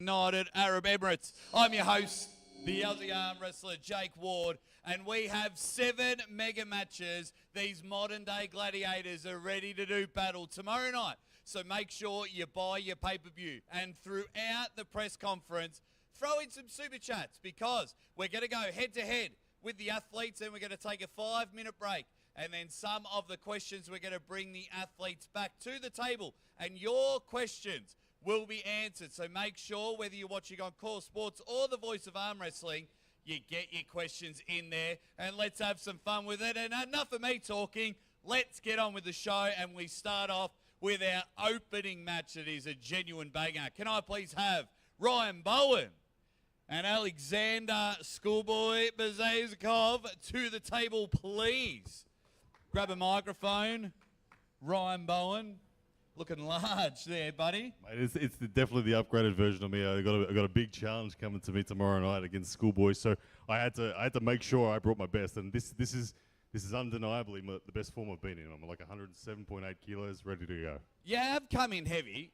United Arab Emirates. I'm your host, the Aussie arm wrestler Jake Ward, and we have 7 mega matches. These modern day gladiators are ready to do battle tomorrow night. So make sure you buy your pay-per-view. And throughout the press conference, throw in some super chats because we're going to go head to head with the athletes and we're going to take a 5-minute break. And then some of the questions, we're going to bring the athletes back to the table. And your questions will be answered. So make sure whether you're watching on Core Sports or the Voice of Arm Wrestling, you get your questions in there. And let's have some fun with it. And enough of me talking. Let's get on with the show. And we start off with our opening match. It is a genuine banger. Can I please have Ryan Bowen and Alexander Schoolboy Bazazikov to the table, please? Grab a microphone. Ryan Bowen, looking large there, buddy. Mate, it's definitely the upgraded version of me. I got a big challenge coming to me tomorrow night against Schoolboy, so I had to make sure I brought my best, and this is undeniably the best form I've been in. I'm like 107.8 kilos, ready to go. Yeah, I've come in heavy.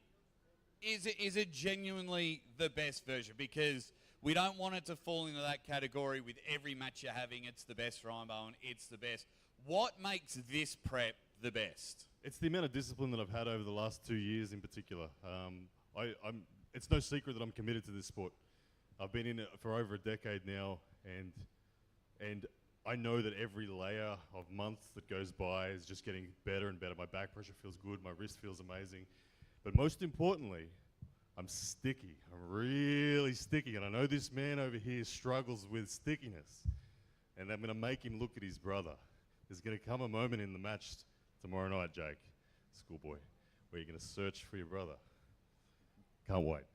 Is it genuinely the best version? Because we don't want it to fall into that category with every match you're having. It's the best, Ryan Bowen. It's the best. What makes this prep the best? It's the amount of discipline that I've had over the last 2 years in particular. It's no secret that I'm committed to this sport. I've been in it for over a decade now, and I know that every layer of months that goes by is just getting better and better. My back pressure feels good, my wrist feels amazing. But most importantly, I'm sticky. I'm really sticky, and I know this man over here struggles with stickiness. And I'm going to make him look at his brother. There's going to come a moment in the match tomorrow night, Jake, Schoolboy, where you're going to search for your brother. Can't wait.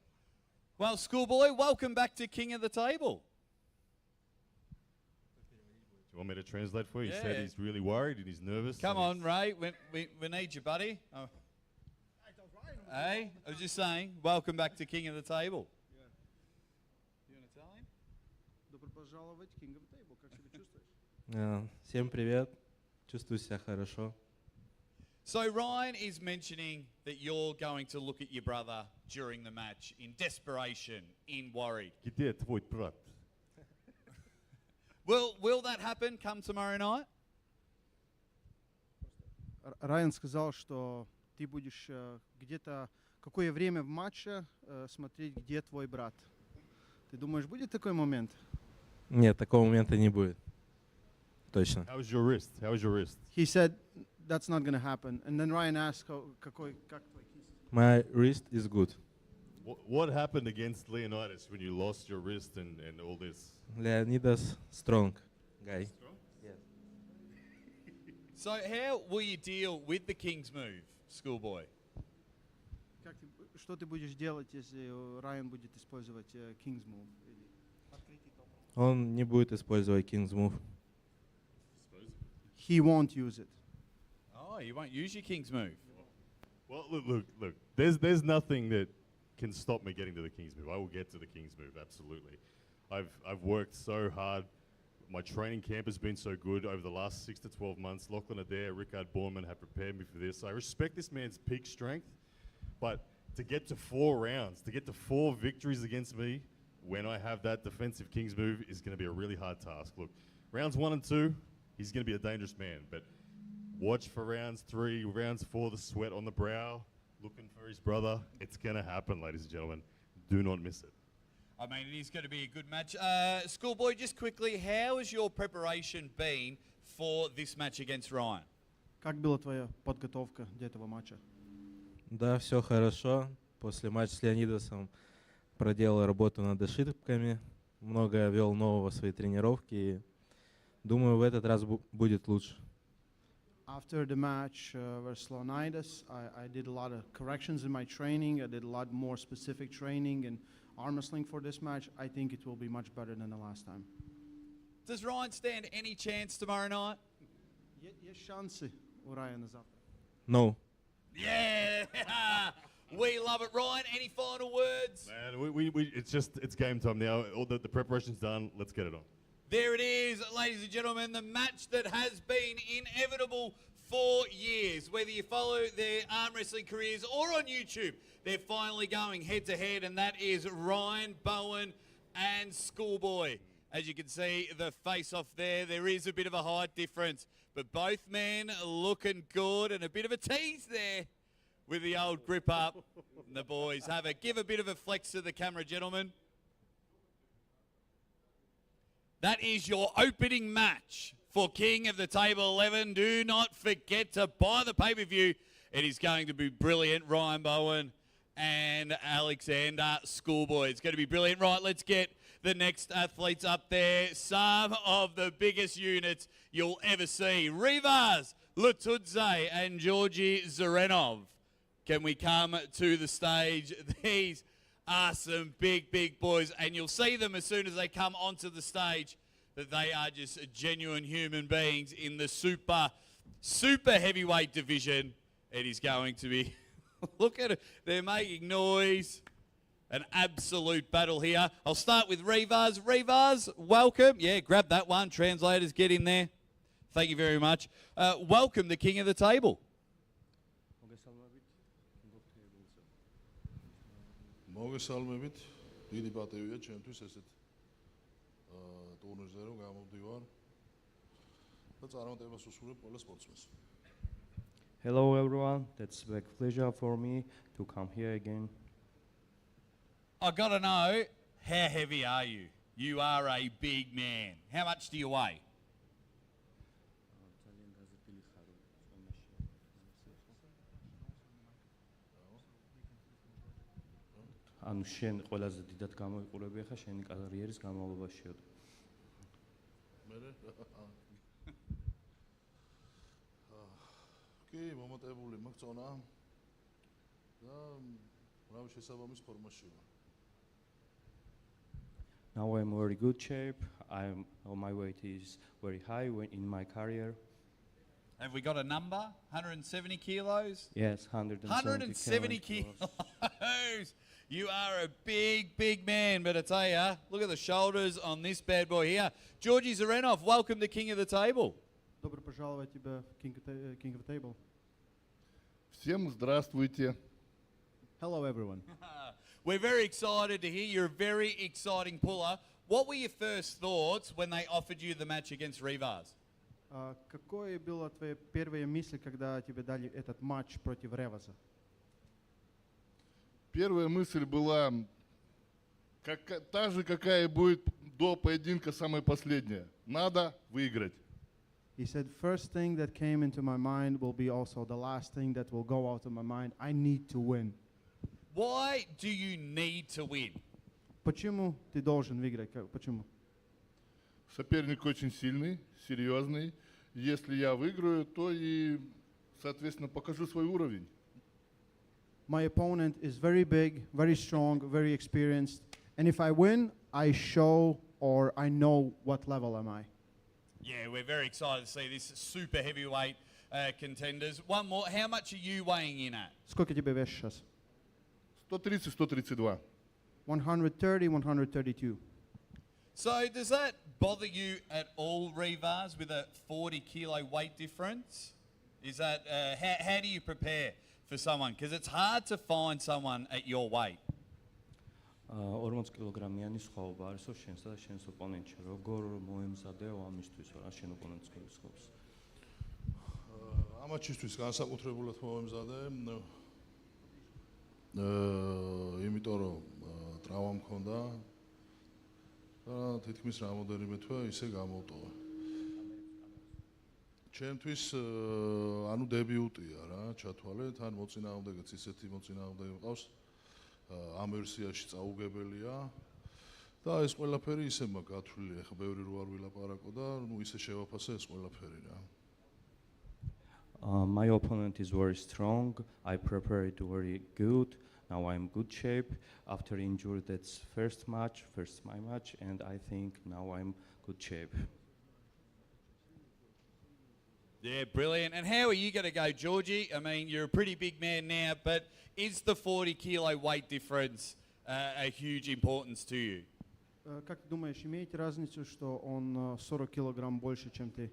Well, Schoolboy, welcome back to King of the Table. Do you want me to translate for you? Yeah. He said he's really worried and he's nervous. Come on, Ray. We need you, buddy. Oh. Hey, I was just saying, welcome back to King of the Table. Yeah. You want to tell him? Добро пожаловать, King of the Table. Как себя чувствуешь? Всем привет. Чувствую себя хорошо. So Ryan is mentioning that you're going to look at your brother during the match in desperation, in worry. Где твой брат? Will that happen come tomorrow night? Райан сказал, что ты будешь где-то какое время в матче смотреть, где твой брат. Ты думаешь, будет такой момент? Нет, такого момента не будет. Точно. How was your wrist? How was your wrist? He said that's not going to happen. And then Ryan asked, как твой кисть? My wrist is good. What happened against Leonidas when you lost your wrist and all this? Leonidas strong guy. Strong? Yes. So how will you deal with the King's move, Schoolboy? Что ты будешь делать, если Райан будет использовать King's Move? Он не будет использовать King's Move. He won't use it. Oh, you won't use your King's move? Well, look. There's nothing that can stop me getting to the King's move. I will get to the King's move, absolutely. I've worked so hard. My training camp has been so good over the last 6 to 12 months. Lachlan Adair, Ricard Borman have prepared me for this. I respect this man's peak strength, but to get to 4 rounds, to get to 4 victories against me when I have that defensive King's move is going to be a really hard task. Look, rounds 1 and 2, he's going to be a dangerous man, but watch for rounds 3, rounds 4, the sweat on the brow, looking for his brother. It's going to happen, ladies and gentlemen. Do not miss it. I mean, it is going to be a good match. Schoolboy, just quickly, how has your preparation been for this match against Ryan? Как была твоя подготовка для этого матча? Да, все хорошо. После матча с Леонидасом проделал работу над ошибками. Много вел нового в свои тренировки. И думаю, в этот раз будет лучше. After the match versus Leonidas, I did a lot of corrections in my training. I did a lot more specific training and arm wrestling for this match. I think it will be much better than the last time. Does Ryan stand any chance tomorrow night? Есть шансы у Райана завтра? No. Yeah! We love it. Ryan, any final words? Man, it's game time now. All the preparation's done. Let's get it on. There it is, ladies and gentlemen, the match that has been inevitable 4 years. Whether you follow their arm wrestling careers or on YouTube, they're finally going head to head, and that is Ryan, Bowen, and Schoolboy. As you can see, the face-off there is a bit of a height difference, but both men looking good, and a bit of a tease there with the old grip up. And the boys give a bit of a flex to the camera, gentlemen. That is your opening match for King of the Table 11. Do not forget to buy the pay-per-view. It is going to be brilliant. Ryan Bowen and Alexander Schoolboy. It's going to be brilliant. Right, let's get the next athletes up there. Some of the biggest units you'll ever see. Rivas, Leeton, and Georgi Zenov. Can we come to the stage? These are some big, big boys, and you'll see them as soon as they come onto the stage that they are just genuine human beings in the super heavyweight division. It is going to be, look at it, they're making noise. An absolute battle here. I'll start with Rivas. Rivas, welcome. Yeah, grab that one. Translators, get in there. Thank you very much. Welcome, the King of the Table. მოგესალმებით. დიდი პატივია ჩემთვის ესეთ ტურნირზე რომ გამოვდივარ და წარმატებას უსურვებ ყველა სპორტსმენს. Hello everyone, that's a big pleasure for me to come here again. I gotta know, how heavy are you? You are a big man. How much do you weigh? ანუ შენ ყველაზე დიდად გამოიყურები ხა შენი კარიერის განმავლობაში. მე კი მომატებული მოგწონა და რავი შესაბამის ფორმაში ვარ. Now I'm very good shape. My weight is very high in my career. Have we got a number? 170 kilos? Yes, 170 kilos. You are a big, big man, but I tell you, look at the shoulders on this bad boy here. Georgi Zenov, welcome to King of the Table. Добро пожаловать тебя в King of the Table. Всем здравствуйте. Hello everyone. We're very excited to hear you're a very exciting puller. What were your first thoughts when they offered you the match against Rivas? Какое было твои первые мысли, когда тебе дали этот матч против Реваса? Первая мысль была та же, какая будет до поединка, самая последняя. Надо выиграть. He said, first thing that came into my mind will be also the last thing that will go out of my mind. I need to win. Why do you need to win? Почему ты должен выиграть? Почему? Соперник очень сильный, серьезный. Если я выиграю, то и, соответственно, покажу свой уровень. My opponent is very big, very strong, very experienced. And if I win, I show or I know what level am I. Yeah, we're very excited to see this super heavyweight contenders. One more, how much are you weighing in at? Сколько тебе вес сейчас? 130-132. 130, 132. So does that bother you at all, Rivas, with a 40 kilo weight difference? Is that, how do you prepare for someone? Because it's hard to find someone at your weight. 40 კილოგრამიანი სხვაობა არის შენსა და შენს ოპონენტში. როგორ მოემზადეო ამისთვის, რა შენ ოპონენტს გულისხმობს? ამ მატჩისთვის განსაკუთრებულად მომემზადე. იმიტომ რომ ტრავმა მქონდა და თითქმის რამოდენიმე თვე ისე გამოვტოვა. ჩემთვის ანუ დებიუტია რა, ჩათვალე, თან მოწინააღმდეგეც ისეთი მოწინააღმდეგე მყავს. ამ ვერსიაში წაუგებელია და ეს ყველაფერი ისე მაგათვლილი, ახლა ბევრი რო არ ვილაპარაკო და ნუ ისე შევაფასე ეს ყველაფერი რა. My opponent is very strong. I prepared very good. Now I'm good shape. After injury, that's first my match, and I think now I'm good shape. Yeah, brilliant. And how are you going to go, Georgie? I mean, you're a pretty big man now, but is the 40 kilo weight difference a huge importance to you? Как ты думаешь, имеет разницу, что он 40 килограмм больше, чем ты?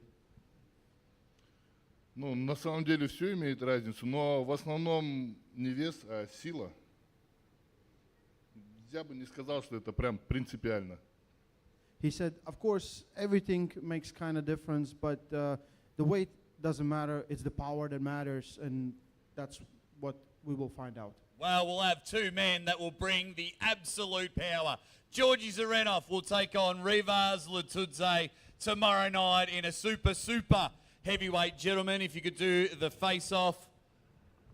Ну, на самом деле все имеет разницу, но в основном не вес, а сила. Я бы не сказал, что это прям принципиально. He said, of course, everything makes kind of difference, but the weight doesn't matter. It's the power that matters, and that's what we will find out. Well, we'll have two men that will bring the absolute power. Georgi Zenov will take on Rivas Leeton tomorrow night in a super heavyweight. Gentlemen, if you could do the face-off,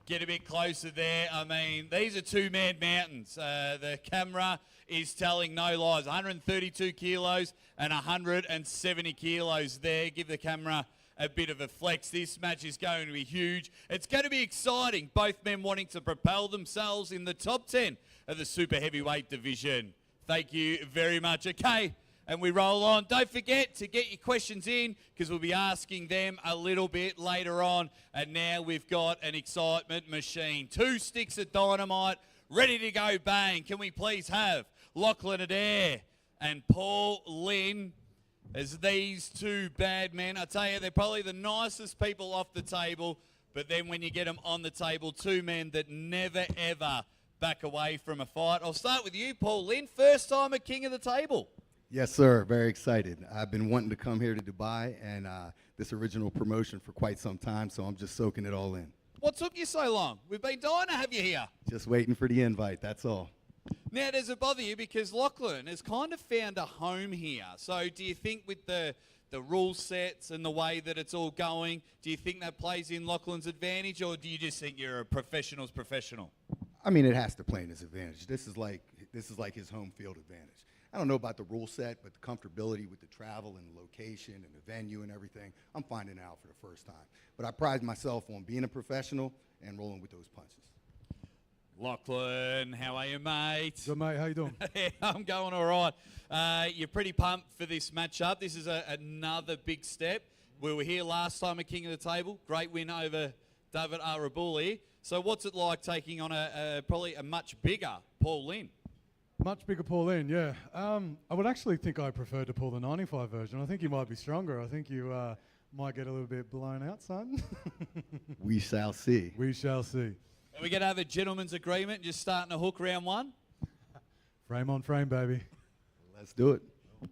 get a bit closer there. I mean, these are two mad mountains. The camera is telling no lies. 132 kilos and 170 kilos there. Give the camera a bit of a flex. This match is going to be huge. It's going to be exciting. Both men wanting to propel themselves in the top 10 of the super heavyweight division. Thank you very much. Okay, and we roll on. Don't forget to get your questions in because we'll be asking them a little bit later on. And now we've got an excitement machine. 2 sticks of dynamite ready to go bang. Can we please have Lachlan Adair and Paul Lynn as these two bad men? I tell you, they're probably the nicest people off the table, but then when you get them on the table, two men that never, ever back away from a fight. I'll start with you, Paul Lynn. First time at King of the Table. Yes, sir. Very excited. I've been wanting to come here to Dubai and this original promotion for quite some time, so I'm just soaking it all in. What took you so long? We've been dying to have you here. Just waiting for the invite, that's all. Now, does it bother you because Lachlan has kind of found a home here? So do you think with the rule sets and the way that it's all going, do you think that plays in Lachlan's advantage, or do you just think you're a professional's professional? I mean, it has to play in his advantage. This is like his home field advantage. I don't know about the rule set, but the comfortability with the travel and the location and the venue and everything, I'm finding out for the first time. But I pride myself on being a professional and rolling with those punches. Lachlan, how are you, mate? Good, mate. How you doing? I'm going all right. You're pretty pumped for this matchup. This is another big step. We were here last time at King of the Table. Great win over David Arabuli. So what's it like taking on probably a much bigger Paul Lynn? Much bigger Paul Lynn, yeah. I would actually think I prefer to pull the 95 version. I think you might be stronger. I think you might get a little bit blown out, son. We shall see. We shall see. Are we going to have a gentleman's agreement, just starting to hook round one? Frame on frame, baby. Let's do it.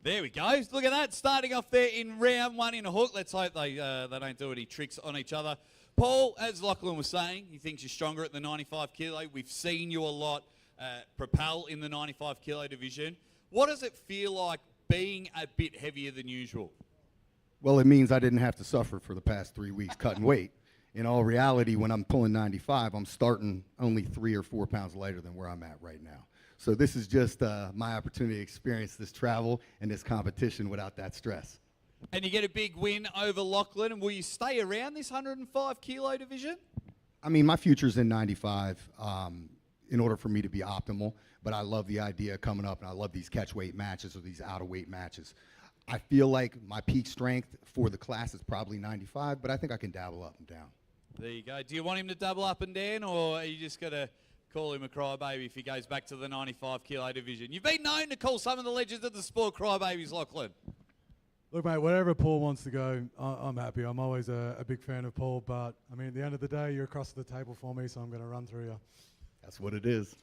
There we go. Look at that. Starting off there in round one in a hook. Let's hope they don't do any tricks on each other. Paul, as Lachlan was saying, he thinks you're stronger at the 95 kilo. We've seen you a lot propel in the 95 kilo division. What does it feel like being a bit heavier than usual? Well, it means I didn't have to suffer for the past 3 weeks cutting weight. In all reality, when I'm pulling 95, I'm starting only 3 or 4 pounds lighter than where I'm at right now. So this is just my opportunity to experience this travel and this competition without that stress. And you get a big win over Lachlan. And will you stay around this 105 kilo division? I mean, my future's in 95 in order for me to be optimal, but I love the idea coming up, and I love these catch weight matches or these out of weight matches. I feel like my peak strength for the class is probably 95, but I think I can dabble up and down. There you go. Do you want him to double up and down, or are you just going to call him a crybaby if he goes back to the 95 kilo division? You've been known to call some of the legends of the sport crybabies, Lachlan. Look, mate, wherever Paul wants to go, I'm happy. I'm always a big fan of Paul, but, I mean, at the end of the day, you're across the table for me, so I'm going to run through you. That's what it is.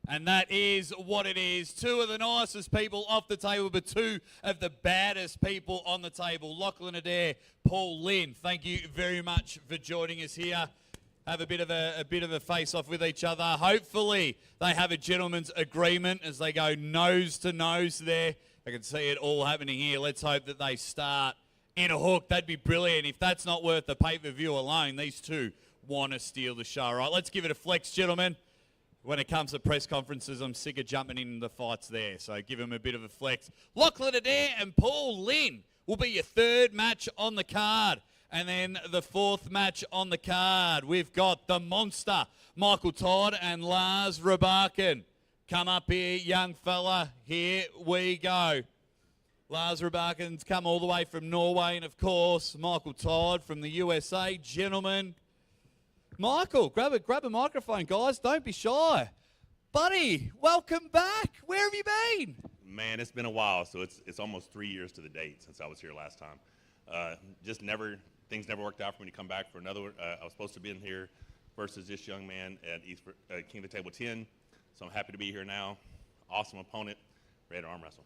And that is what it is. Two of the nicest people off the table, but two of the baddest people on the table. Lachlan Adair, Paul Lynn, thank you very much for joining us here. Have a bit of a face-off with each other. Hopefully they have a gentleman's agreement as they go nose to nose there. I can see it all happening here. Let's hope that they start in a hook. That'd be brilliant. If that's not worth the pay-per-view alone, these two want to steal the show. All right, let's give it a flex, gentlemen. When it comes to press conferences, I'm sick of jumping in the fights there, so give him a bit of a flex. Lachlan Adair and Paul Lynn will be your third match on the card. And then the fourth match on the card, we've got the monster, Michael Todd and Lars Raakan. Come up here, young fella. Here we go. Lars Raakan's come all the way from Norway, and of course, Michael Todd from the USA. Gentlemen, Michael, grab a microphone, guys. Don't be shy. Buddy, welcome back. Where have you been? Man, it's been a while, so it's almost 3 years to the date since I was here last time. Just never things never worked out for me to come back for another. I was supposed to be in here versus this young man at King of the Table 10. So I'm happy to be here now. Awesome opponent, ready to arm wrestle.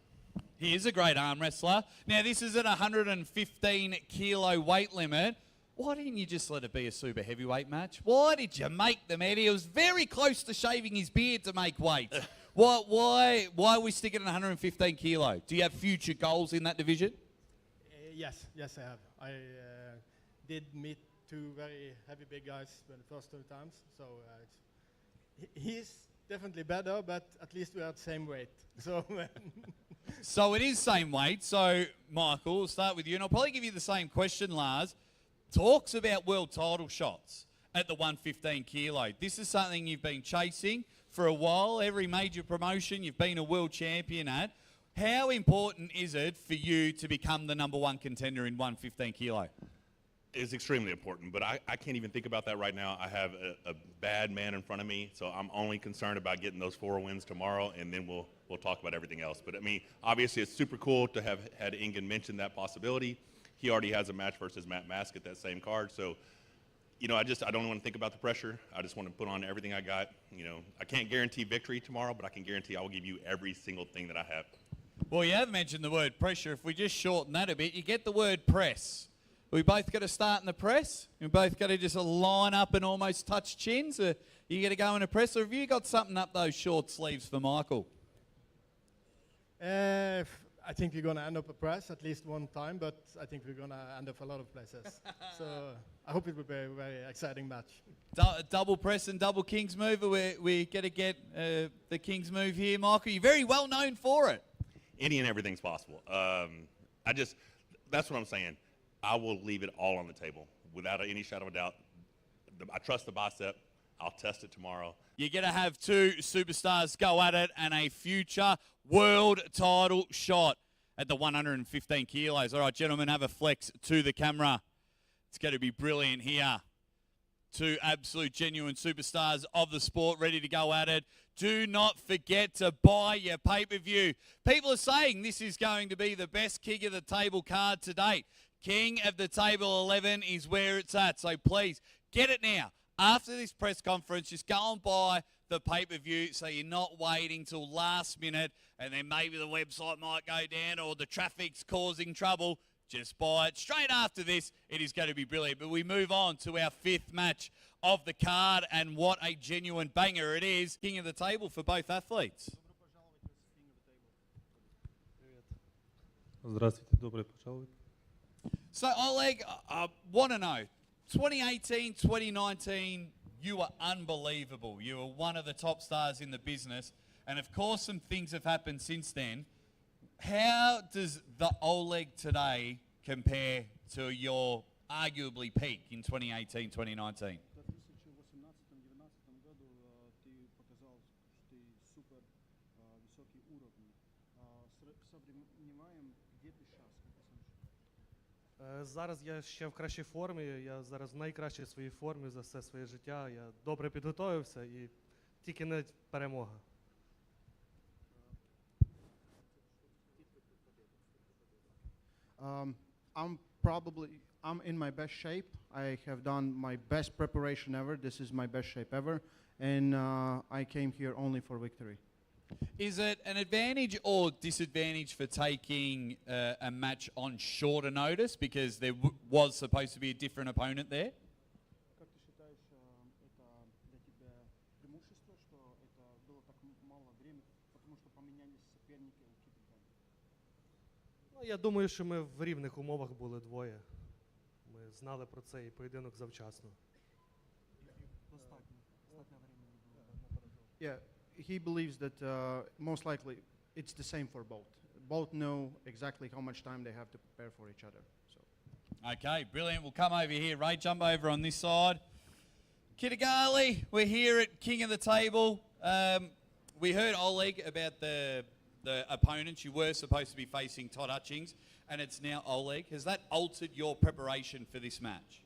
He is a great arm wrestler. Now, this is at 115 kilo weight limit. Why didn't you just let it be a super heavyweight match? Why did you make them, Eddie? He was very close to shaving his beard to make weight. Why are we sticking at 115 kilo? Do you have future goals in that division? Yes, I have. I did meet two very heavy big guys the first two times, so he's definitely better, but at least we are the same weight. So, so it is same weight. So, Michael, we'll start with you, and I'll probably give you the same question, Lars. Talks about world title shots at the 115 kilo. This is something you've been chasing for a while. Every major promotion you've been a world champion at. How important is it for you to become the #1 contender in 115 kilo? It's extremely important, but I can't even think about that right now. I have a bad man in front of me, so I'm only concerned about getting those 4 wins tomorrow, and then we'll talk about everything else. But I mean, obviously it's super cool to have had Ingen mention that possibility. He already has a match versus Matt Mask at that same card, so you know, I don't want to think about the pressure. I just want to put on everything I got. You know, I can't guarantee victory tomorrow, but I can guarantee I will give you every single thing that I have. Well, you have mentioned the word pressure. If we just shorten that a bit, you get the word press. We both got to start in the press. We both got to just line up and almost touch chins. You got to go in a press, or have you got something up those short sleeves for Michael? I think we're going to end up a press at least one time, but I think we're going to end up a lot of places. So I hope it will be a very exciting match. Double press and double King's move. We got to get the King's move here, Michael. You're very well known for it. Any and everything's possible. That's what I'm saying. I will leave it all on the table without any shadow of a doubt. I trust the bicep. I'll test it tomorrow. You're going to have two superstars go at it and a future world title shot at the 115 kilos. All right, gentlemen, have a flex to the camera. It's going to be brilliant here. Two absolute genuine superstars of the sport ready to go at it. Do not forget to buy your pay-per-view. People are saying this is going to be the best King of the Table card to date. King of the Table 11 is where it's at, so please get it now. After this press conference, just go and buy the pay-per-view so you're not waiting till last minute and then maybe the website might go down or the traffic's causing trouble. Just buy it straight after this. It is going to be brilliant. But we move on to our 5th match of the card, and what a genuine banger it is. King of the Table for both athletes. Здравствуйте, добро пожаловать. So, Oleg, I want to know, 2018, 2019, you were unbelievable. You were one of the top stars in the business. And, of course, some things have happened since then. How does the Oleg today compare to your arguably peak in 2018, 2019? Зараз я ще в кращій формі, я зараз в найкращій своїй формі за все своє життя. Я добре підготовився і тільки не перемога. I'm in my best shape. I have done my best preparation ever. This is my best shape ever. And I came here only for victory. Is it an advantage or disadvantage for taking a match on shorter notice because there was supposed to be a different opponent there? Я думаю, що ми в рівних умовах були двоє. Ми знали про цей поєдинок завчасно. Yeah, he believes that most likely it's the same for both. Both know exactly how much time they have to prepare for each other. So. Okay, brilliant. We'll come over here. Ray, jump over on this side. Kigar, we're here at King of the Table. We heard Oleg about the opponents. You were supposed to be facing Todd Hutchings, and it's now Oleg. Has that altered your preparation for this match?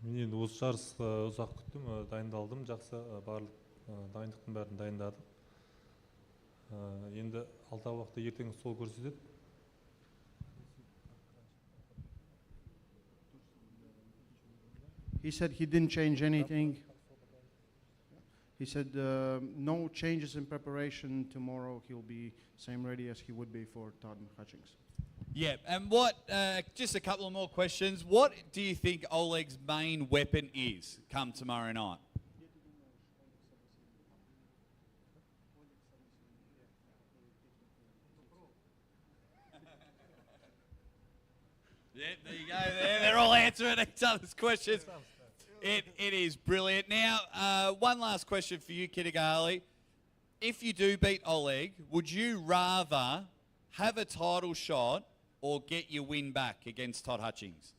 Мен енді осы жарысқа ұзақ күттім, дайындалдым, жақсы барлық дайындықтың бәрін дайындадым. Енді алдағы уақытта ертең сол көрсетеді. He said he didn't change anything. He said no changes in preparation. Tomorrow he'll be same ready as he would be for Todd and Hutchings. Yeah, and what, just a couple of more questions. What do you think Oleg's main weapon is come tomorrow night? Yeah, there you go. They're all answering each other's questions. It is brilliant. Now, one last question for you, Kigar. If you do beat Oleg, would you rather have a title shot or get your win back against Todd Hutchings?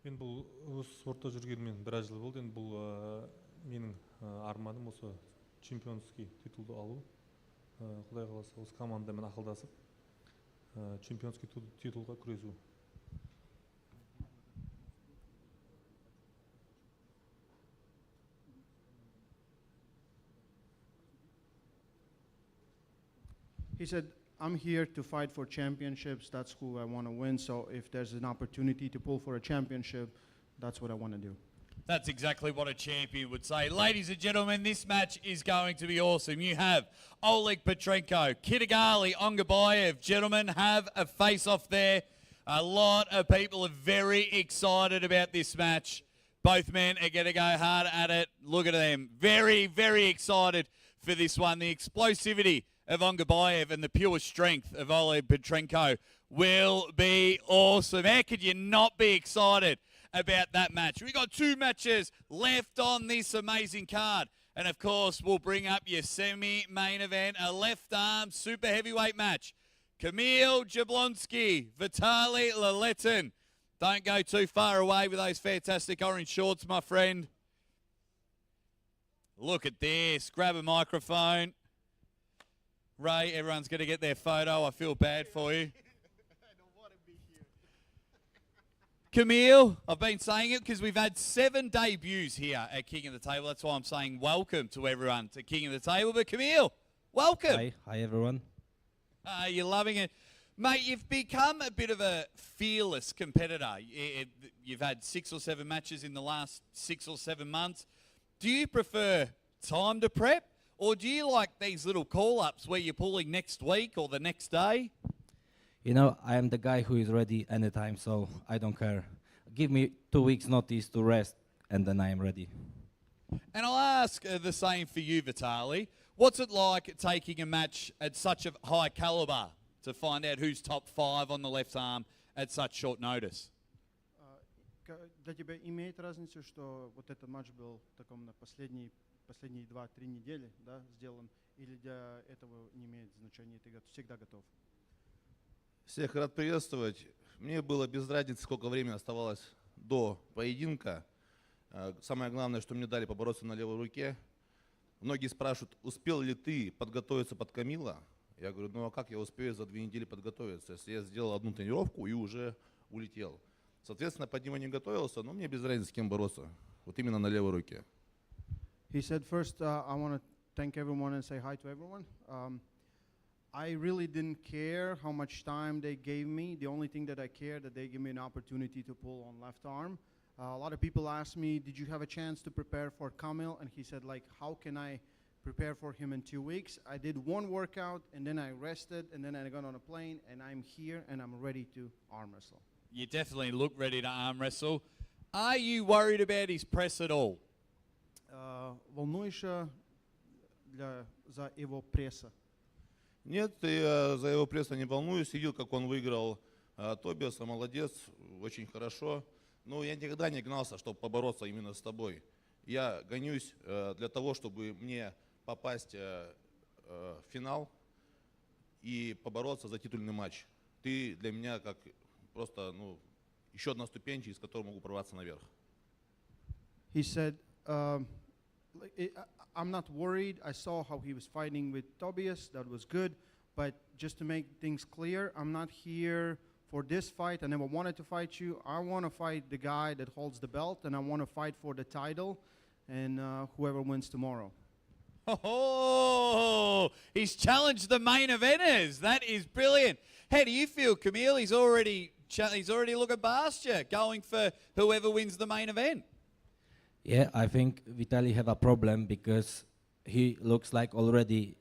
Мен бұл осы спортта жүргеніме біраз жыл болды. Енді бұл менің арманым осы чемпионский титулды алу. Құдай қаласа осы командамен ақылдасып чемпионский титулға күресу. He said, I'm here to fight for championships. That's who I want to win. So if there's an opportunity to pull for a championship, that's what I want to do. That's exactly what a champion would say. Ladies and gentlemen, this match is going to be awesome. You have Oleg Petrenko, Kigar, Ongabayev. Gentlemen, have a face-off there. A lot of people are very excited about this match. Both men are going to go hard at it. Look at them. Very, very excited for this one. The explosivity of Ongabayev and the pure strength of Oleg Petrenko will be awesome. How could you not be excited about that match? We've got 2 matches left on this amazing card. And, of course, we'll bring up your semi-main event, a left-arm super heavyweight match. Kamil Jablonski, Vitaly Leeton. Don't go too far away with those fantastic orange shorts, my friend. Look at this. Grab a microphone. Ray, everyone's going to get their photo. I feel bad for you. Kamil, I've been saying it because we've had 7 debuts here at King of the Table. That's why I'm saying welcome to everyone to King of the Table. But Kamil, welcome. Hi everyone. You're loving it. Mate, you've become a bit of a fearless competitor. You've had 6 or 7 matches in the last 6 or 7 months. Do you prefer time to prep, or do you like these little call-ups where you're pulling next week or the next day? You know, I am the guy who is ready anytime, so I don't care. Give me 2 weeks notice to rest, and then I am ready. And I'll ask the same for you, Vitaly. What's it like taking a match at such a high caliber to find out who's top 5 on the left arm at such short notice? Для тебя имеет разницу, что вот этот матч был таком на последние 2-3 недели, да, сделан, или для этого не имеет значения, ты всегда готов? Всех рад приветствовать. Мне было без разницы, сколько времени оставалось до поединка. Самое главное, что мне дали побороться на левой руке. Многие спрашивают, успел ли ты подготовиться под Камила? Я говорю, ну а как я успею за 2 недели подготовиться, если я сделал одну тренировку и уже улетел? Соответственно, под него не готовился, но мне без разницы, с кем бороться. Вот именно на левой руке. He said, first, I want to thank everyone and say hi to everyone. I really didn't care how much time they gave me. The only thing that I cared that they gave me an opportunity to pull on left arm. A lot of people asked me, did you have a chance to prepare for Kamil? And he said, like, how can I prepare for him in 2 weeks? I did 1 workout, and then I rested, and then I got on a plane, and I'm here, and I'm ready to arm wrestle. You definitely look ready to arm wrestle. Are you worried about his press at all? Волнуешься за его пресса? Нет, я за его пресса не волнуюсь. Видел, как он выиграл Тобиаса, молодец, очень хорошо. Но я никогда не гнался, чтобы побороться именно с тобой. Я гонюсь для того, чтобы мне попасть в финал и побороться за титульный матч. Ты для меня как просто еще одна ступень, через которую могу прорваться наверх. He said, I'm not worried. I saw how he was fighting with Tobias. That was good. But just to make things clear, I'm not here for this fight. I never wanted to fight you. I want to fight the guy that holds the belt, and I want to fight for the title and whoever wins tomorrow. Oh, he's challenged the main eventers. That is brilliant. How do you feel, Camille? He's already looking past you, going for whoever wins the main event. Yeah, I think Vitaly have a problem because he looks like already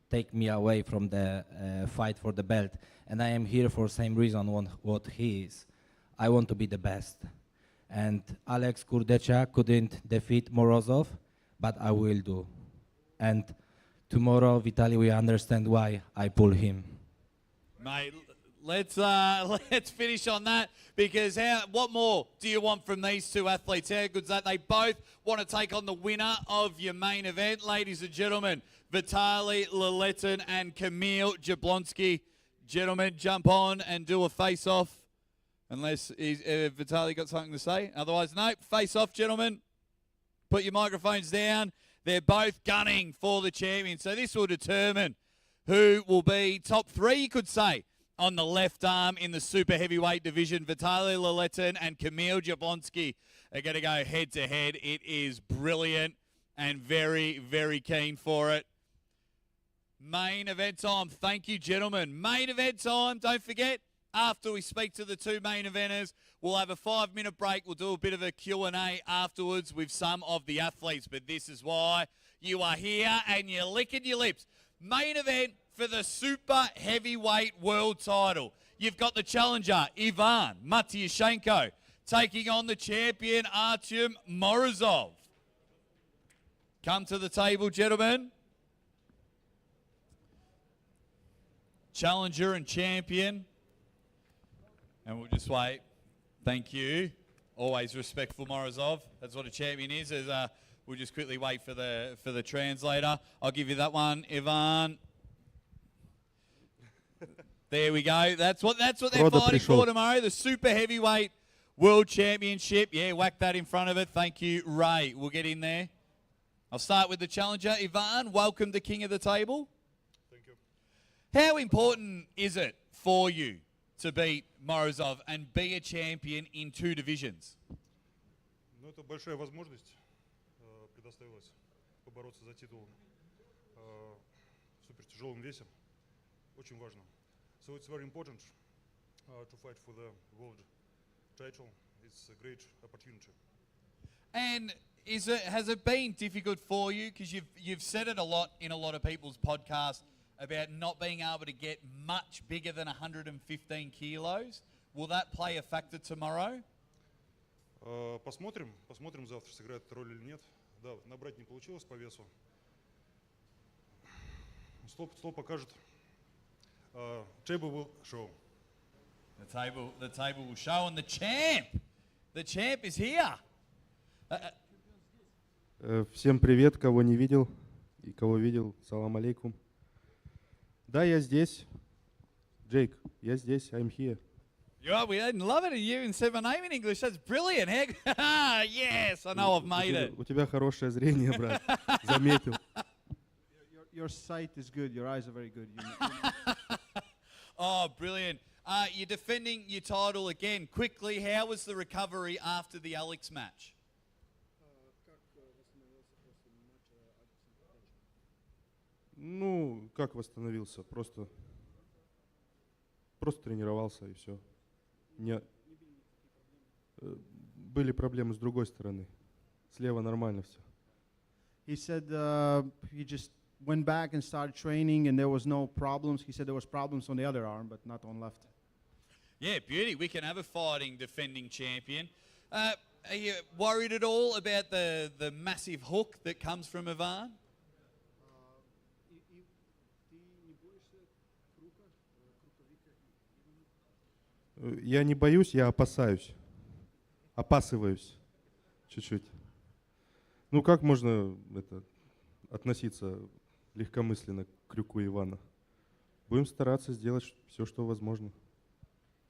take me away from the fight for the belt, and I am here for same reason what he is. I want to be the best, and Alex Kurdecha couldn't defeat Morozov, but I will do. And tomorrow, Vitaly will understand why I pull him. Mate, let's finish on that, because what more do you want from these two athletes? How good's that? They both want to take on the winner of your main event, ladies and gentlemen. Vitaly Leeton and Camille Jablonski. Gentlemen, jump on and do a face-off, unless Vitaly got something to say. Otherwise, no, face-off, gentlemen. Put your microphones down. They're both gunning for the champion. So this will determine who will be top three, you could say, on the left arm in the super heavyweight division. Vitaly Leeton and Camille Jablonski are going to go head-to-head. It is brilliant and very, very keen for it. Main event time. Thank you, gentlemen. Main event time. Don't forget, after we speak to the two main eventers, we'll have a 5-minute break. We'll do a bit of a Q&A afterwards with some of the athletes. But this is why you are here and you're licking your lips. Main event for the super heavyweight world title. You've got the challenger, Ivan Matyashenko, taking on the champion, Artyom Morozov. Come to the table, gentlemen. Challenger and champion. And we'll just wait. Thank you. Always respectful, Morozov. That's what a champion is. We'll just quickly wait for the translator. I'll give you that one, Ivan. There we go. That's what they're fighting for tomorrow. The super heavyweight world championship. Yeah, whack that in front of it. Thank you, Ray. We'll get in there. I'll start with the challenger, Ivan. Welcome to King of the Table. Thank you. How important is it for you to beat Morozov and be a champion in 2 divisions? Ну, это большая возможность предоставилась побороться за титул в супертяжелом весе. Очень важно. So it's very important to fight for the world title. It's a great opportunity. And has it been difficult for you? Because you've said it a lot in a lot of people's podcasts about not being able to get much bigger than 115 kilos. Will that play a factor tomorrow? Посмотрим завтра, сыграет это роль или нет. Да, набрать не получилось по весу. Стол покажет. Table will show. The table will show, and the champ is here. Всем привет, кого не видел и кого видел, салам алейкум. Да, я здесь. Jake, я здесь, I'm here. Yeah, we didn't love it. You even said my name in English. That's brilliant. Yes, I know I've made it. У тебя хорошее зрение, брат. Заметил. Your sight is good. Your eyes are very good. Oh, brilliant. You're defending your title again. Quickly, how was the recovery after the Alex match? Ну, как восстановился? Просто тренировался и все. Были проблемы с другой стороны. Слева нормально все. He said he just went back and started training, and there was no problems. He said there was problems on the other arm, but not on left. Yeah, beauty. We can have a fighting, defending champion. Are you worried at all about the massive hook that comes from Ivan? Я не боюсь, я опасаюсь. Опасываюсь чуть-чуть. Ну, как можно относиться легкомысленно к крюку Ивана? Будем стараться сделать все, что возможно.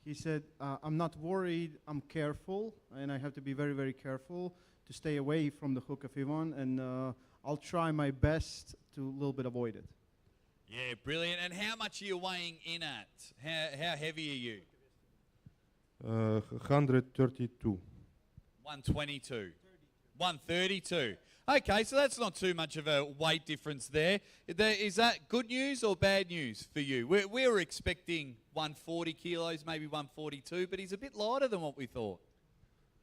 He said, I'm not worried, I'm careful, and I have to be very, very careful to stay away from the hook of Ivan, and I'll try my best to a little bit avoid it. Yeah, brilliant. And how much are you weighing in at? How heavy are you? 132. 122. 132. Okay, so that's not too much of a weight difference there. Is that good news or bad news for you? We were expecting 140 kilos, maybe 142, but he's a bit lighter than what we thought.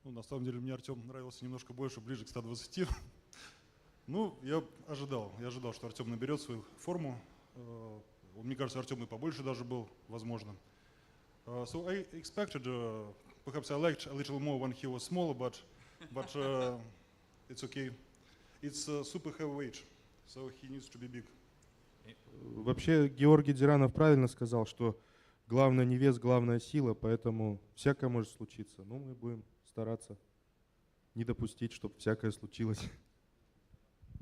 Ну, на самом деле, мне Артем нравился немножко больше, ближе к 120. Ну, я ожидал, что Артем наберет свою форму. Мне кажется, Артем и побольше даже был, возможно. So I expected, perhaps I liked a little more when he was smaller, but it's okay. It's super heavyweight, so he needs to be big. Вообще, Георгий Диранов правильно сказал, что главное не вес, главная сила, поэтому всякое может случиться. Но мы будем стараться не допустить, чтобы всякое случилось.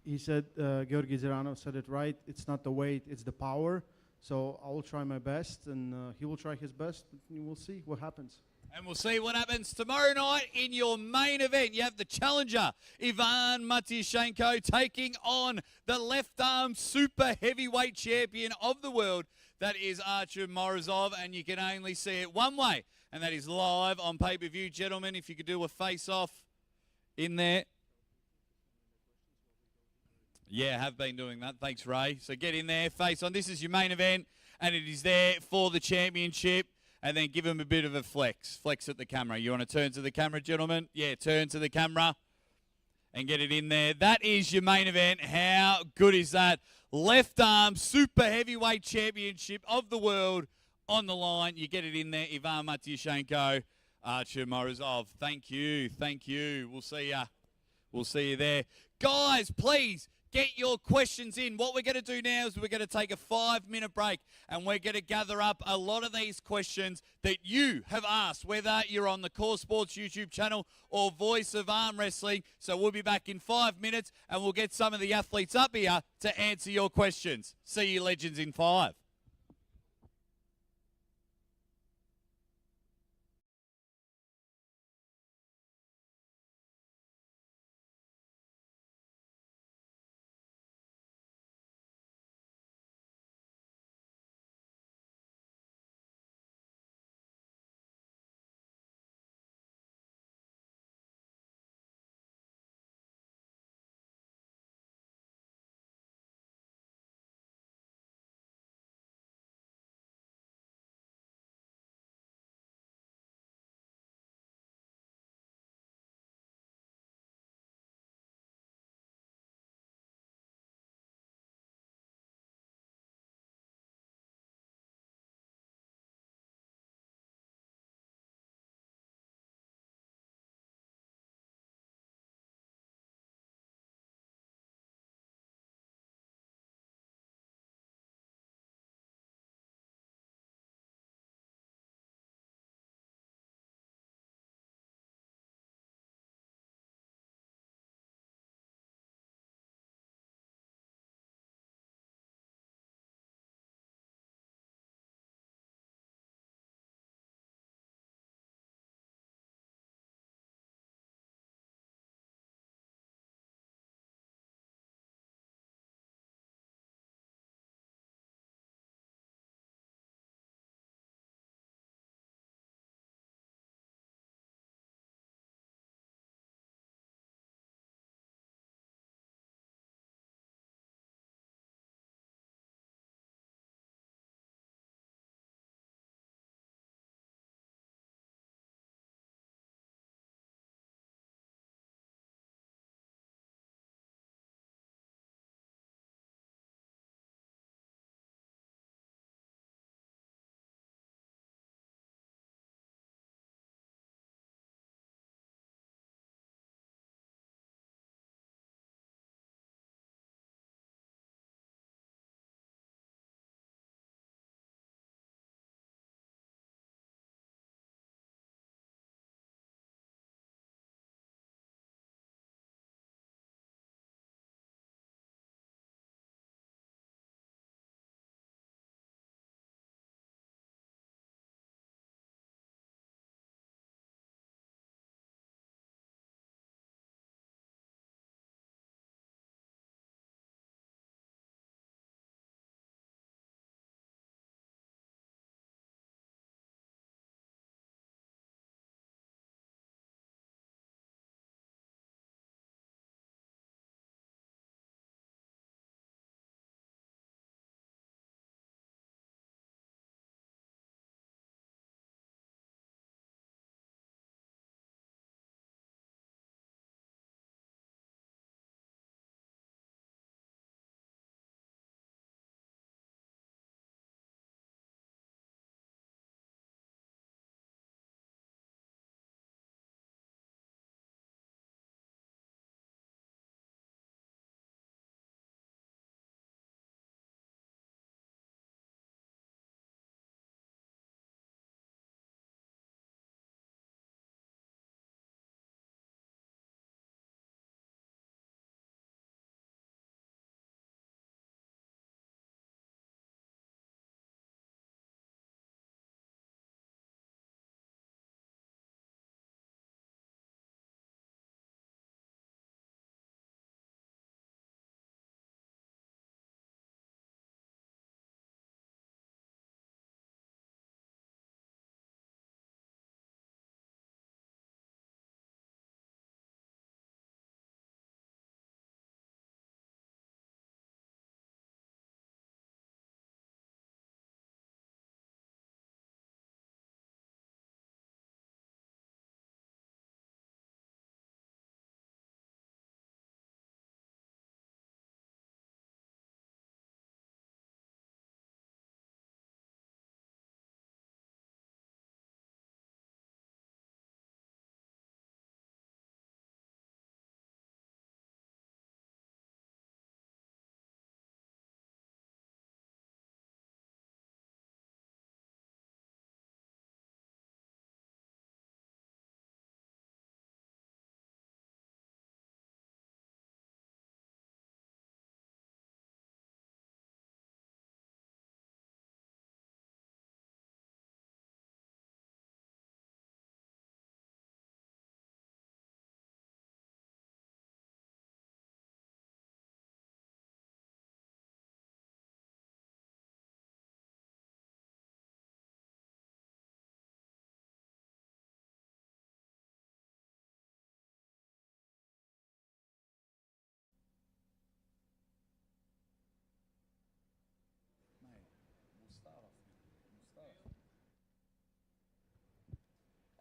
He said, Georgi Ziranov said it right. It's not the weight, it's the power. So I will try my best, and he will try his best. We'll see what happens. And we'll see what happens tomorrow night in your main event. You have the challenger, Ivan Matyashenko, taking on the left-arm super heavyweight champion of the world. That is Artur Morozov, and you can only see it one way, and that is live on pay-per-view. Gentlemen, if you could do a face-off in there. Yeah, have been doing that. Thanks, Ray. So get in there, face on. This is your main event, and it is there for the championship. And then give him a bit of a flex. Flex at the camera. You want to turn to the camera, gentlemen? Yeah, turn to the camera and get it in there. That is your main event. How good is that? Left arm super heavyweight championship of the world on the line. You get it in there. Ivan Matyashenko, Artur Morozov. Thank you. Thank you. We'll see ya. We'll see you there. Guys, please get your questions in. What we're going to do now is we're going to take a 5-minute break, and we're going to gather up a lot of these questions that you have asked, whether you're on the Core Sports YouTube channel or Voice of Arm Wrestling. So we'll be back in 5 minutes, and we'll get some of the athletes up here to answer your questions. See you, legends, in 5.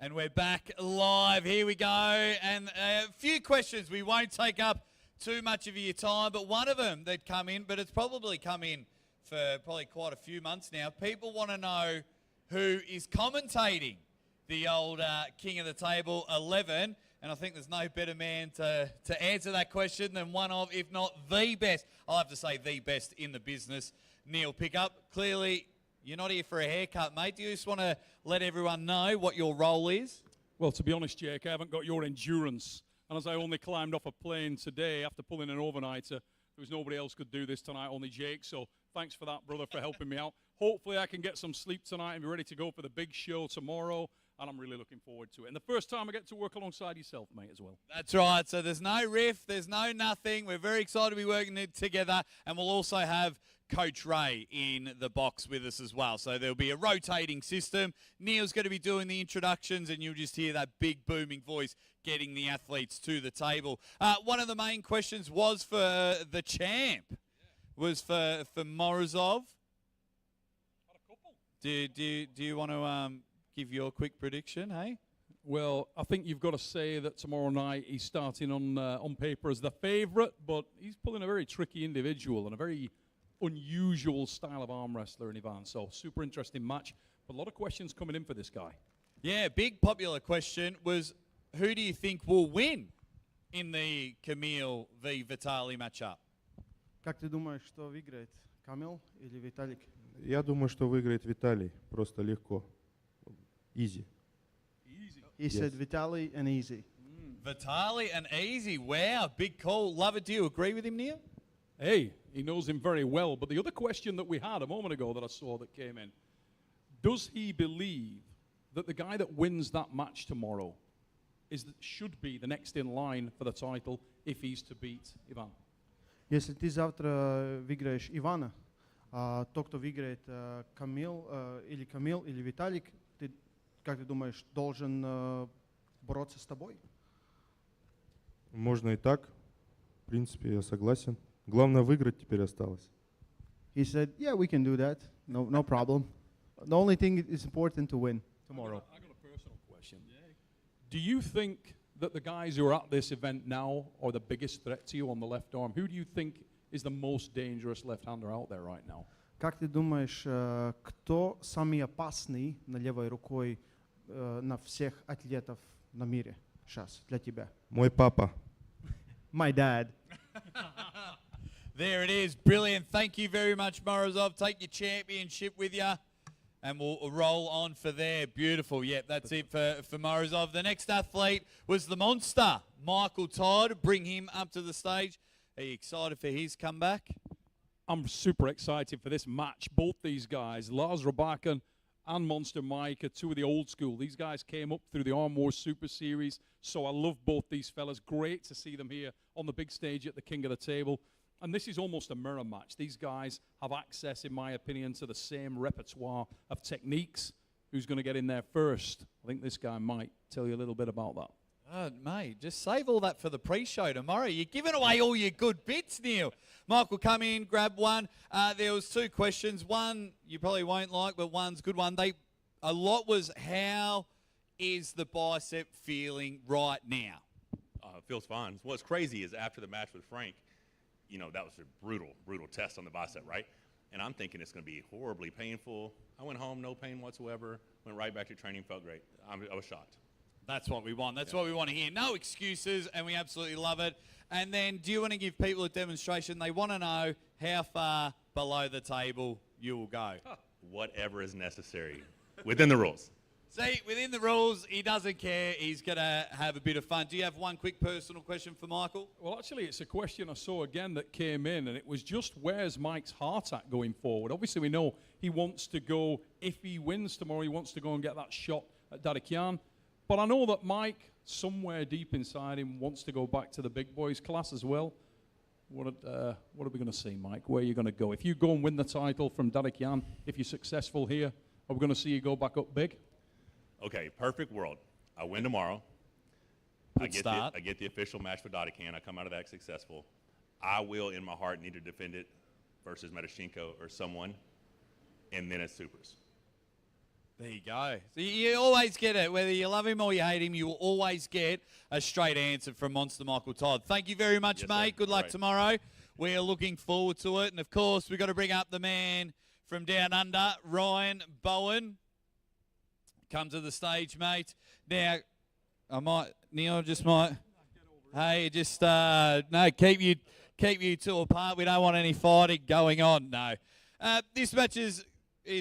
And we're back live. Here we go. And a few questions. We won't take up too much of your time, but one of them that come in, but it's probably come in for probably quite a few months now. People want to know who is commentating the old King of the Table 11. And I think there's no better man to answer that question than one of, if not the best, I'll have to say the best in the business, Neil Pickup. Clearly, you're not here for a haircut, mate. Do you just want to let everyone know what your role is? Well, to be honest, Jake, I haven't got your endurance. And as I only climbed off a plane today after pulling an overnighter, there was nobody else could do this tonight, only Jake. So thanks for that, brother, for helping me out. Hopefully I can get some sleep tonight and be ready to go for the big show tomorrow. And I'm really looking forward to it. And the first time I get to work alongside yourself, mate, as well. That's right. So there's no riff, there's no nothing. We're very excited to be working it together. And we'll also have Coach Ray in the box with us as well. So there'll be a rotating system. Neil's going to be doing the introductions, and you'll just hear that big booming voice getting the athletes to the table. One of the main questions was for the champ, was for Morozov. Do you want to give your quick prediction, hey? Well, I think you've got to say that tomorrow night he's starting on paper as the favourite, but he's pulling a very tricky individual and a very unusual style of arm wrestler in Ivan. So super interesting match, but a lot of questions coming in for this guy. Yeah, big popular question was, who do you think will win in the Kamil v. Vitali matchup? Как ты думаешь, что выиграет, Камил или Виталик? Я думаю, что выиграет Виталий. Просто легко. Easy. He said Vitaly and easy. Vitali and easy. Wow, big call. Love it. Do you agree with him, Neil? Hey, he knows him very well. But the other question that we had a moment ago that I saw that came in, does he believe that the guy that wins that match tomorrow should be the next in line for the title if he's to beat Ivan? Если ты завтра выиграешь Ивана, тот, кто выиграет Камил или Виталик, ты, как ты думаешь, должен бороться с тобой? Можно и так. В принципе, я согласен. Главное, выиграть теперь осталось. He said, yeah, we can do that. No problem. The only thing is important to win tomorrow. I got a personal question. Do you think that the guys who are at this event now are the biggest threat to you on the left arm? Who do you think is the most dangerous left-hander out there right now? Как ты думаешь, кто самый опасный на левой рукой на всех атлетов на мире сейчас для тебя? Мой папа. My dad. There it is. Brilliant. Thank you very much, Morozov. Take your championship with you. And we'll roll on for there. Beautiful. Yep, that's it for Morozov. The next athlete was the monster, Michael Todd. Bring him up to the stage. Are you excited for his comeback? I'm super excited for this match. Both these guys, Lars Raakan and Monster Mike, are two of the old school. These guys came up through the Arm Wars Super Series, so I love both these fellas. Great to see them here on the big stage at the King of the Table. And this is almost a mirror match. These guys have access, in my opinion, to the same repertoire of techniques. Who's going to get in there first? I think this guy might tell you a little bit about that. Oh, mate, just save all that for the pre-show tomorrow. You're giving away all your good bits, Neil. Michael, come in, grab one. There was two questions. One you probably won't like, but one's a good one. A lot was, how is the bicep feeling right now? It feels fine. What's crazy is after the match with Frank, you know, that was a brutal test on the bicep, right? And I'm thinking it's going to be horribly painful. I went home, no pain whatsoever. Went right back to training, felt great. I was shocked. That's what we want. That's what we want to hear. No excuses, and we absolutely love it. And then, do you want to give people a demonstration? They want to know how far below the table you will go. Whatever is necessary, within the rules. See, within the rules, he doesn't care. He's going to have a bit of fun. Do you have one quick personal question for Michael? Well, actually, it's a question I saw again that came in, and it was just, where's Mike's heart at going forward? Obviously, we know he wants to go, if he wins tomorrow, he wants to go and get that shot at Dadakian. But I know that Mike, somewhere deep inside him, wants to go back to the big boys class as well. What are we going to see, Mike? Where are you going to go? If you go and win the title from Dadakian, if you're successful here, are we going to see you go back up big? Okay, perfect world. I win tomorrow. I get the official match for Dadakian. I come out of that successful. I will, in my heart, need to defend it versus Medashenko or someone, and then it's supers. There you go. So you always get it. Whether you love him or you hate him, you will always get a straight answer from Monster Michael Todd. Thank you very much, mate. Good luck tomorrow. We are looking forward to it. And, of course, we've got to bring up the man from down under, Ryan Bowen. Come to the stage, mate. Now, Neil just might, hey, just, no, keep you two apart. We don't want any fighting going on. No. This match is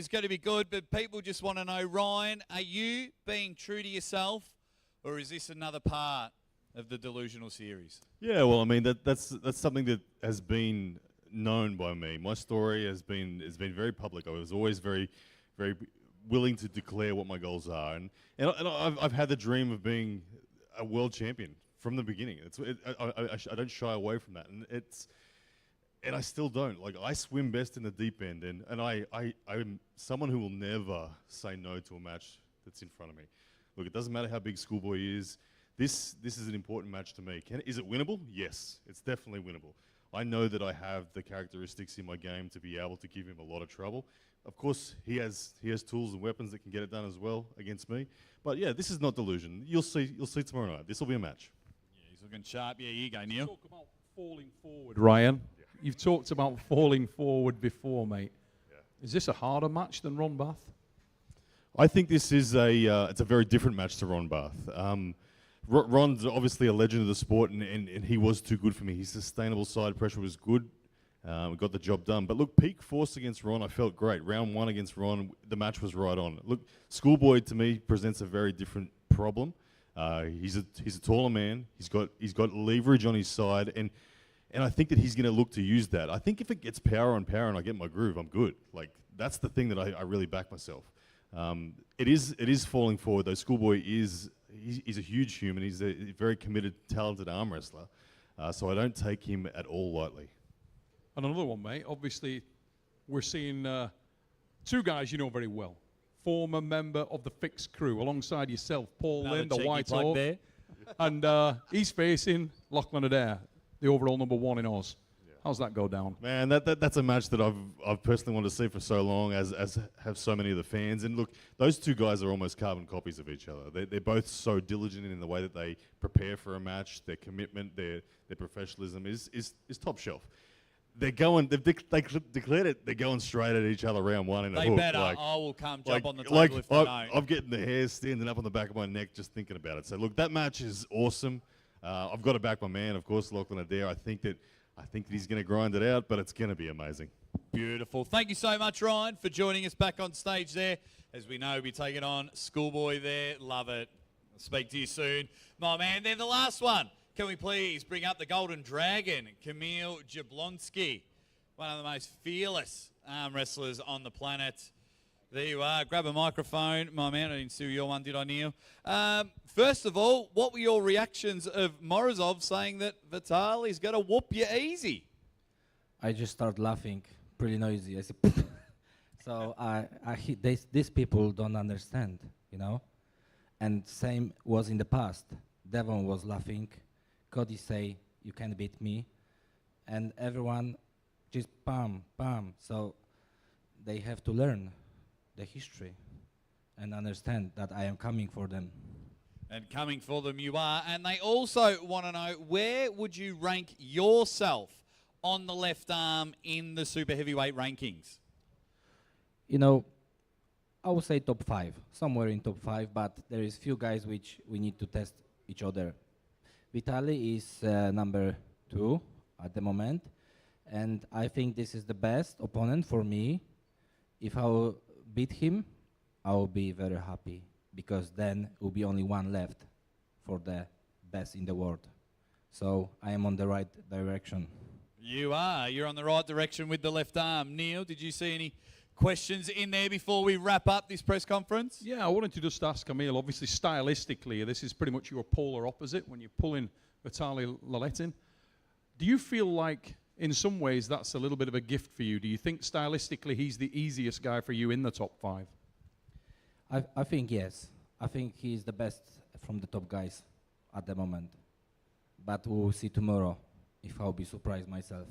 going to be good, but people just want to know, Ryan, are you being true to yourself, or is this another part of the delusional series? Yeah, well, I mean that's something that has been known by me. My story has been very public. I was always very willing to declare what my goals are, and I've had the dream of being a world champion from the beginning. I don't shy away from that, and I still don't. Like, I swim best in the deep end, and I'm someone who will never say no to a match that's in front of me. Look, it doesn't matter how big Schoolboy is. This is an important match to me. Is it winnable? Yes, it's definitely winnable. I know that I have the characteristics in my game to be able to give him a lot of trouble. Of course, he has tools and weapons that can get it done as well against me. But yeah, this is not delusion. You'll see tomorrow night. This will be a match. Yeah, he's looking sharp. Yeah, you go, Neil. Talk about falling forward, Ryan. Yeah. You've talked about falling forward before, mate. Yeah. Is this a harder match than Ron Bath? I think this is it's a very different match to Ron Bath. Ron's obviously a legend of the sport, and he was too good for me. His sustainable side pressure was good. We got the job done. But look, peak force against Ron, I felt great. Round one against Ron, the match was right on. Look, Schoolboy to me presents a very different problem. He's a taller man. He's got leverage on his side, and I think that he's going to look to use that. I think if it gets power on power and I get my groove, I'm good. Like, that's the thing that I really back myself. It is falling forward though. Schoolboy he's a huge human. He's a very committed, talented arm wrestler. So I don't take him at all lightly. And another one, mate. Obviously, we're seeing two guys you know very well. Former member of the Fixed Crew, alongside yourself, Paul Lynn, the White Hawk. There. And he's facing Lachlan Adair, the overall #1 in Oz. How's that go down? Man, that's a match that I've personally wanted to see for so long, as have so many of the fans. And look, those two guys are almost carbon copies of each other. They're both so diligent in the way that they prepare for a match. Their commitment, their professionalism is top shelf. They've declared it. They're going straight at each other round one in a hook. They better. I will come jump on the table if they don't. I'm getting the hairs standing up on the back of my neck just thinking about it. So look, that match is awesome. I've got to back my man, of course, Lachlan Adair. I think that he's going to grind it out, but it's going to be amazing. Beautiful. Thank you so much, Ryan, for joining us back on stage there. As we know, we'll be taking on Schoolboy there. Love it. I'll speak to you soon. My man, then the last one. Can we please bring up the Golden Dragon, Camille Jablonski, one of the most fearless arm wrestlers on the planet. There you are. Grab a microphone. My man, I didn't see your one, did I, Neil? First of all, what were your reactions of Morozov saying that Vitali's going to whoop you easy? I just started laughing, pretty noisy. I said, so these people don't understand, you know? And same was in the past. Devon was laughing. Cody say, you can't beat me. And everyone just bam, bam. So they have to learn the history and understand that I am coming for them. And coming for them you are. And they also want to know, where would you rank yourself on the left arm in the super heavyweight rankings? You know, I would say top 5, somewhere in top 5, but there is few guys which we need to test each other. Vitali is number 2 at the moment, and I think this is the best opponent for me. If I will beat him, I will be very happy, because then will be only one left for the best in the world. So I am on the right direction. You are. You're on the right direction with the left arm. Neil, did you see any questions in there before we wrap up this press conference? Yeah, I wanted to just ask Camille, obviously stylistically, this is pretty much your polar opposite when you're pulling Vitaly Leeton. Do you feel like, in some ways, that's a little bit of a gift for you? Do you think stylistically he's the easiest guy for you in the top 5? I think yes. I think he's the best from the top guys at the moment. But we'll see tomorrow if I'll be surprised myself.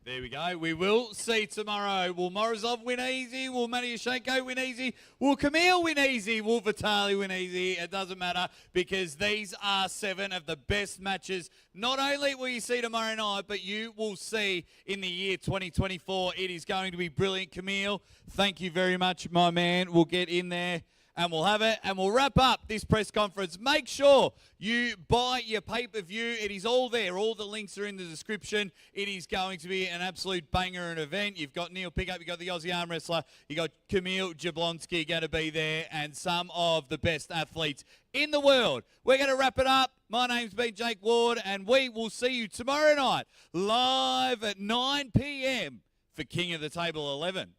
There we go. We will see tomorrow. Will Morozov win easy? Will Matyashenko win easy? Will Camille win easy? Will Vitaly win easy? It doesn't matter because these are 7 of the best matches. Not only will you see tomorrow night, but you will see in the year 2024. It is going to be brilliant. Camille, thank you very much, my man. We'll get in there and we'll have it, and we'll wrap up this press conference. Make sure you buy your pay-per-view. It is all there. All the links are in the description. It is going to be an absolute banger and event. You've got Neil Pickup, you've got the Aussie arm wrestler, you've got Camille Jablonski going to be there, and some of the best athletes in the world. We're going to wrap it up. My name's been Jake Ward, and we will see you tomorrow night live at 9 p.m. for King of the Table 11.